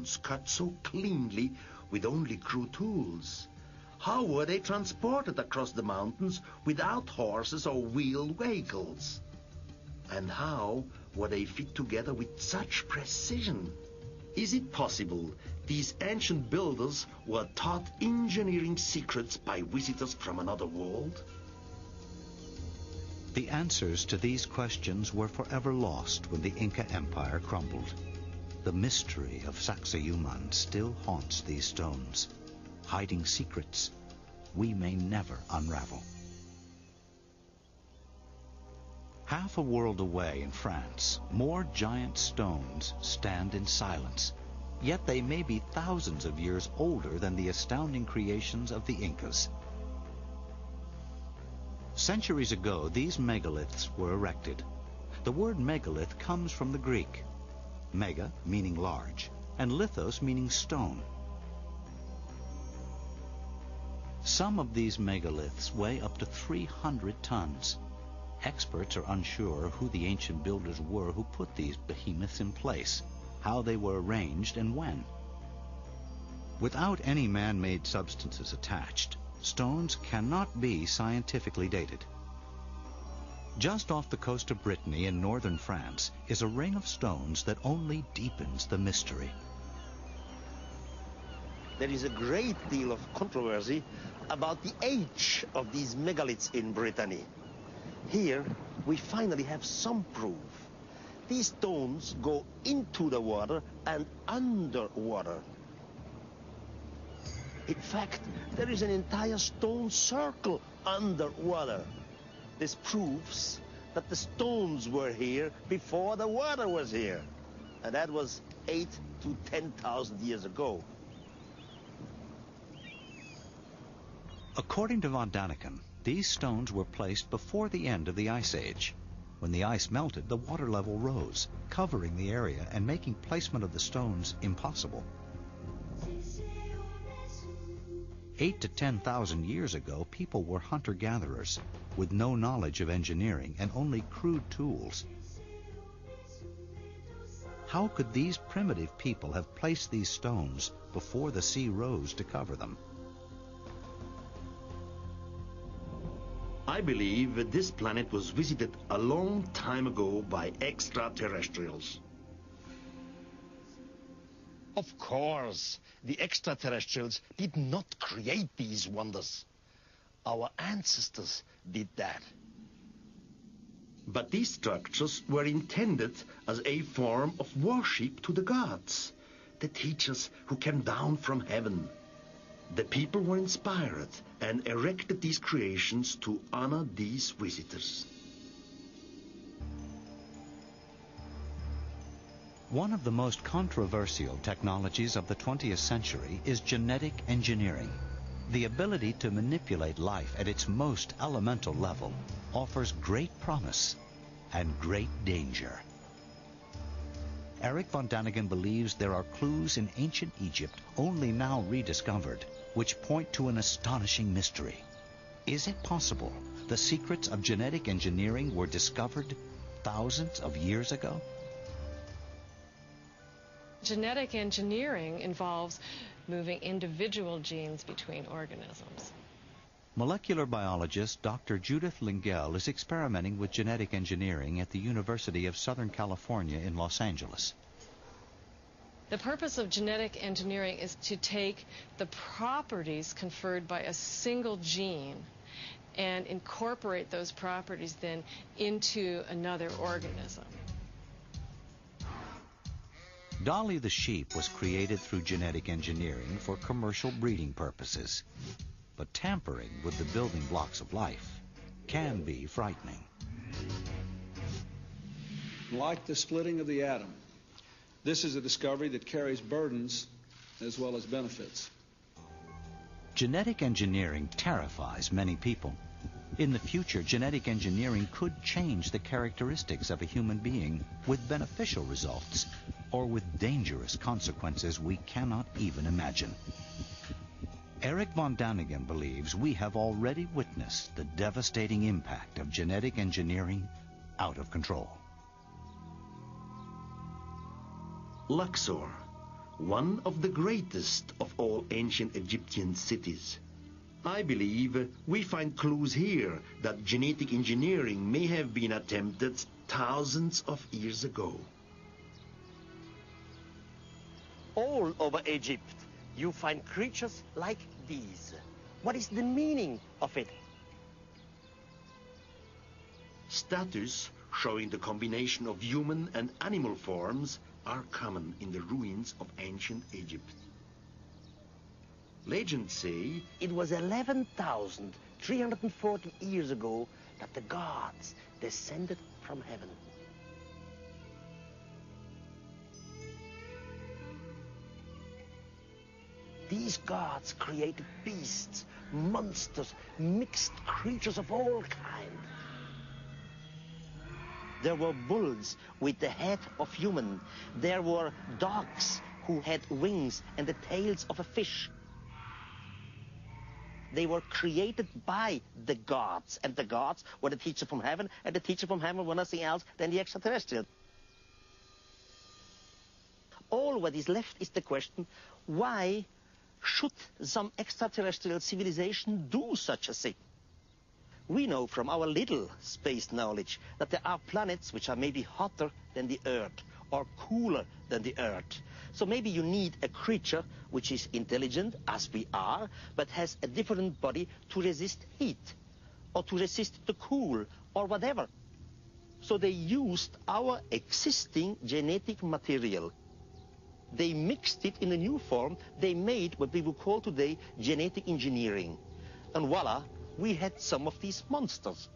stones cut so cleanly with only crude tools? How were they transported across the mountains without horses or wheeled vehicles? And how were they fit together with such precision? Is it possible these ancient builders were taught engineering secrets by visitors from another world? The answers to these questions were forever lost when the Inca Empire crumbled. The mystery of Sacsayhuaman still haunts these stones, hiding secrets we may never unravel. Half a world away in France, more giant stones stand in silence, yet they may be thousands of years older than the astounding creations of the Incas. Centuries ago, these megaliths were erected. The word megalith comes from the Greek, mega meaning large, and lithos meaning stone. Some of these megaliths weigh up to 300 tons. Experts are unsure who the ancient builders were who put these behemoths in place, how they were arranged, and when. Without any man-made substances attached, stones cannot be scientifically dated. Just off the coast of Brittany in northern France is a ring of stones that only deepens the mystery. There is a great deal of controversy about the age of these megaliths in Brittany. Here, we finally have some proof. These stones go into the water and underwater. In fact, there is an entire stone circle underwater. This proves that the stones were here before the water was here. And that was 8,000 to 10,000 years ago. According to von Daniken, these stones were placed before the end of the Ice Age. When the ice melted, the water level rose, covering the area and making placement of the stones impossible. 8,000 to 10,000 years ago, people were hunter-gatherers with no knowledge of engineering and only crude tools. How could these primitive people have placed these stones before the sea rose to cover them? I believe that this planet was visited a long time ago by extraterrestrials. Of course, the extraterrestrials did not create these wonders. Our ancestors did that. But these structures were intended as a form of worship to the gods, the teachers who came down from heaven. The people were inspired and erected these creations to honor these visitors. One of the most controversial technologies of the 20th century is genetic engineering. The ability to manipulate life at its most elemental level offers great promise and great danger. Erich von Daniken believes there are clues in ancient Egypt only now rediscovered, which point to an astonishing mystery. Is it possible the secrets of genetic engineering were discovered thousands of years ago? Genetic engineering involves moving individual genes between organisms. Molecular biologist Dr. Judith Lingell is experimenting with genetic engineering at the University of Southern California in Los Angeles. The purpose of genetic engineering is to take the properties conferred by a single gene and incorporate those properties then into another organism. Dolly the sheep was created through genetic engineering for commercial breeding purposes. But tampering with the building blocks of life can be frightening. Like the splitting of the atom, this is a discovery that carries burdens as well as benefits. Genetic engineering terrifies many people. In the future, genetic engineering could change the characteristics of a human being with beneficial results or with dangerous consequences we cannot even imagine. Erich von Daniken believes we have already witnessed the devastating impact of genetic engineering out of control. Luxor, one of the greatest of all ancient Egyptian cities. I believe we find clues here that genetic engineering may have been attempted thousands of years ago. All over Egypt, you find creatures like these. What is the meaning of it? Statues showing the combination of human and animal forms are common in the ruins of ancient Egypt. Legends say it was 11,340 years ago that the gods descended from heaven. These gods created beasts, monsters, mixed creatures of all kinds. There were bulls with the head of human. There were dogs who had wings and the tails of a fish. They were created by the gods, and the gods were the teacher from heaven, and the teacher from heaven were nothing else than the extraterrestrial. All what is left is the question, why should some extraterrestrial civilization do such a thing? We know from our little space knowledge that there are planets which are maybe hotter than the Earth or cooler than the Earth. So maybe you need a creature which is intelligent, as we are, but has a different body to resist heat or to resist the cool or whatever. So they used our existing genetic material. They mixed it in a new form. They made what we would call today genetic engineering. And voila, we had some of these monsters.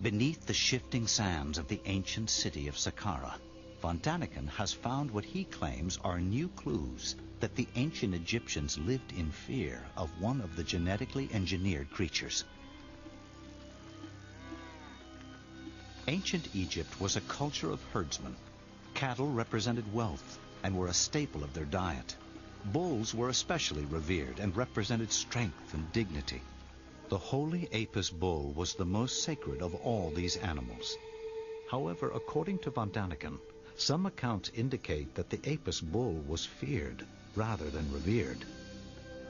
Beneath the shifting sands of the ancient city of Saqqara, von Daniken has found what he claims are new clues that the ancient Egyptians lived in fear of one of the genetically engineered creatures. Ancient Egypt was a culture of herdsmen. Cattle represented wealth and were a staple of their diet. Bulls were especially revered and represented strength and dignity. The holy Apis bull was the most sacred of all these animals. However, according to von Daniken, some accounts indicate that the Apis bull was feared rather than revered.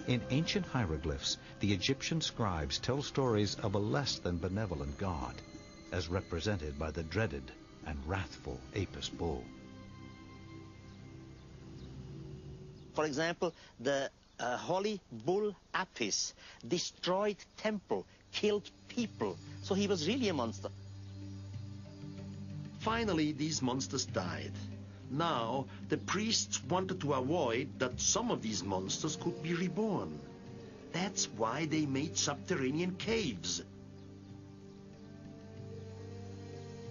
In ancient hieroglyphs, the Egyptian scribes tell stories of a less than benevolent god, as represented by the dreaded and wrathful Apis bull. For example, the holy bull Apis destroyed temple, killed people, so he was really a monster. Finally, these monsters died. Now, the priests wanted to avoid that some of these monsters could be reborn. That's why they made subterranean caves.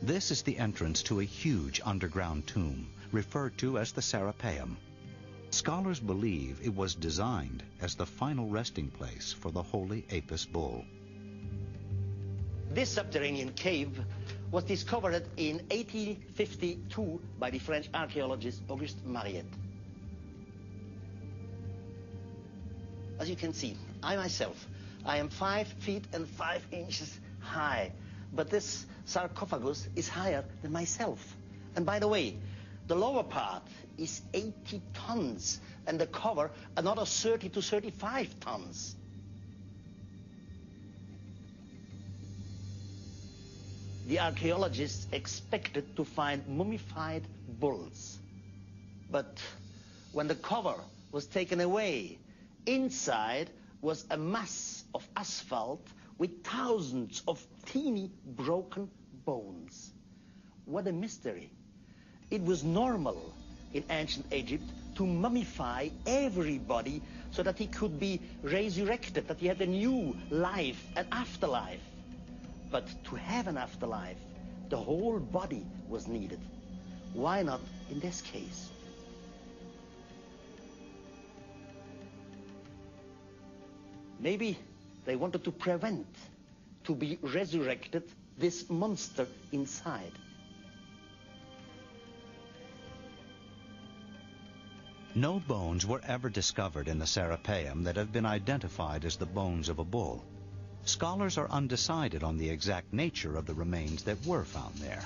This is the entrance to a huge underground tomb, referred to as the Serapeum. Scholars believe it was designed as the final resting place for the holy Apis bull. This subterranean cave was discovered in 1852 by the French archaeologist Auguste Mariette. As you can see, I myself, I am 5 feet and 5 inches high, but this sarcophagus is higher than myself. And by the way, the lower part is 80 tons, and the cover another 30 to 35 tons. The archaeologists expected to find mummified bulls. But when the cover was taken away, inside was a mass of asphalt with thousands of teeny broken bones. What a mystery. It was normal in ancient Egypt to mummify everybody so that he could be resurrected, that he had a new life, an afterlife. But to have an afterlife, the whole body was needed. Why not in this case? Maybe they wanted to prevent, to be resurrected, this monster inside. No bones were ever discovered in the Serapeum that have been identified as the bones of a bull. Scholars are undecided on the exact nature of the remains that were found there.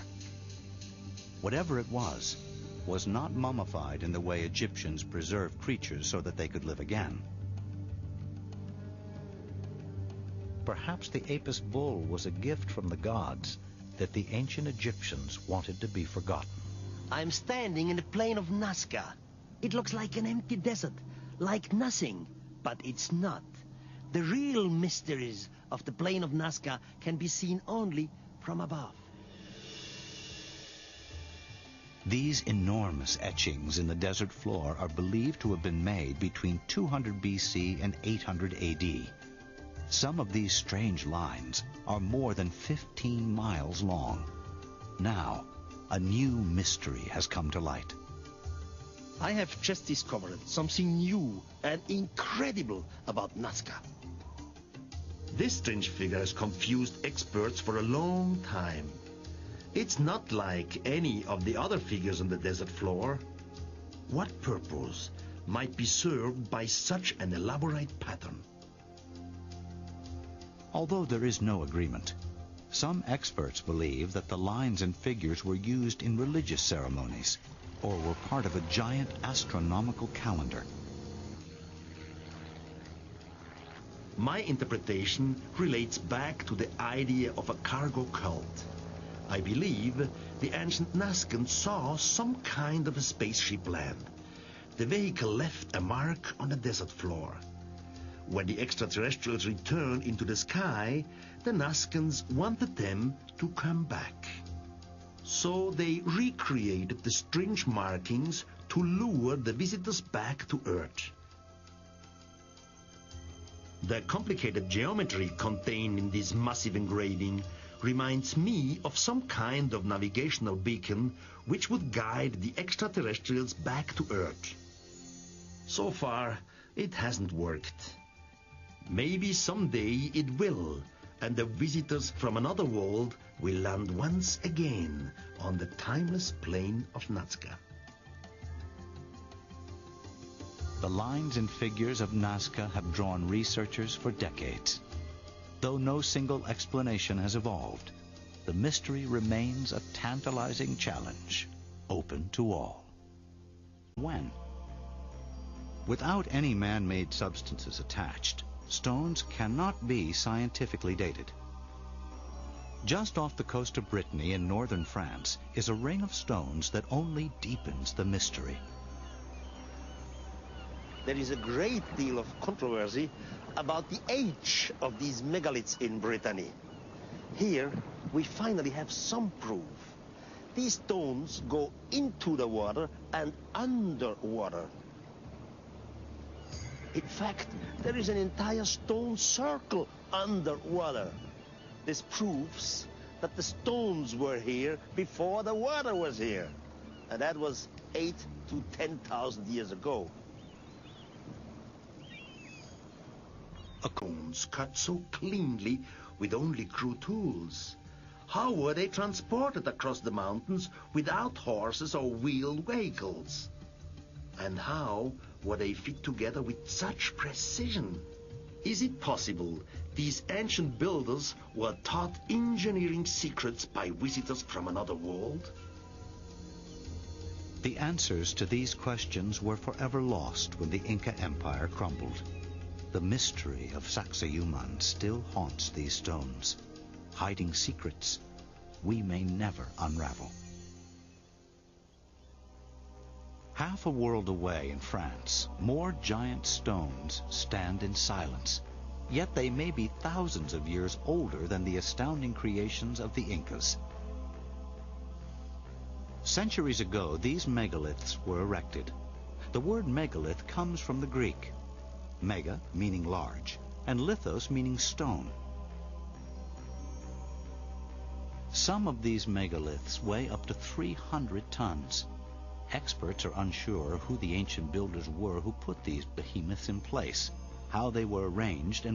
Whatever it was, was not mummified in the way Egyptians preserved creatures so that they could live again. Perhaps the Apis bull was a gift from the gods that the ancient Egyptians wanted to be forgotten. I'm standing in the plain of Nazca. It looks like an empty desert, like nothing, but it's not. The real mysteries of the plain of Nazca can be seen only from above. These enormous etchings in the desert floor are believed to have been made between 200 BC and 800 AD. Some of these strange lines are more than 15 miles long. Now, a new mystery has come to light. I have just discovered something new and incredible about Nazca. This strange figure has confused experts for a long time. It's not like any of the other figures on the desert floor. What purpose might be served by such an elaborate pattern? Although there is no agreement, some experts believe that the lines and figures were used in religious ceremonies or were part of a giant astronomical calendar. My interpretation relates back to the idea of a cargo cult. I believe the ancient Nazcans saw some kind of a spaceship land. The vehicle left a mark on the desert floor. When the extraterrestrials returned into the sky, the Nazcans wanted them to come back. So they recreated the strange markings to lure the visitors back to Earth. The complicated geometry contained in this massive engraving reminds me of some kind of navigational beacon which would guide the extraterrestrials back to Earth. So far, it hasn't worked. Maybe someday it will, and the visitors from another world will land once again on the timeless plain of Nazca. The lines and figures of Nazca have drawn researchers for decades. Though no single explanation has evolved, the mystery remains a tantalizing challenge, open to all. When? Without any man-made substances attached, stones cannot be scientifically dated. Just off the coast of Brittany in northern France is a ring of stones that only deepens the mystery. There is a great deal of controversy about the age of these megaliths in Brittany. Here, we finally have some proof. These stones go into the water and underwater. In fact, there is an entire stone circle underwater. This proves that the stones were here before the water was here. And that was 8,000 to 10,000 years ago. Stones cut so cleanly with only crude tools. How were they transported across the mountains without horses or wheeled vehicles? And how were they fit together with such precision? Is it possible these ancient builders were taught engineering secrets by visitors from another world? The answers to these questions were forever lost when the Inca Empire crumbled. The mystery of Sacsayhuaman still haunts these stones, hiding secrets we may never unravel. Half a world away in France, more giant stones stand in silence, yet they may be thousands of years older than the astounding creations of the Incas. Centuries ago, these megaliths were erected. The word megalith comes from the Greek. Mega meaning large, and lithos meaning stone. Some of these megaliths weigh up to 300 tons. Experts are unsure who the ancient builders were who put these behemoths in place, how they were arranged, and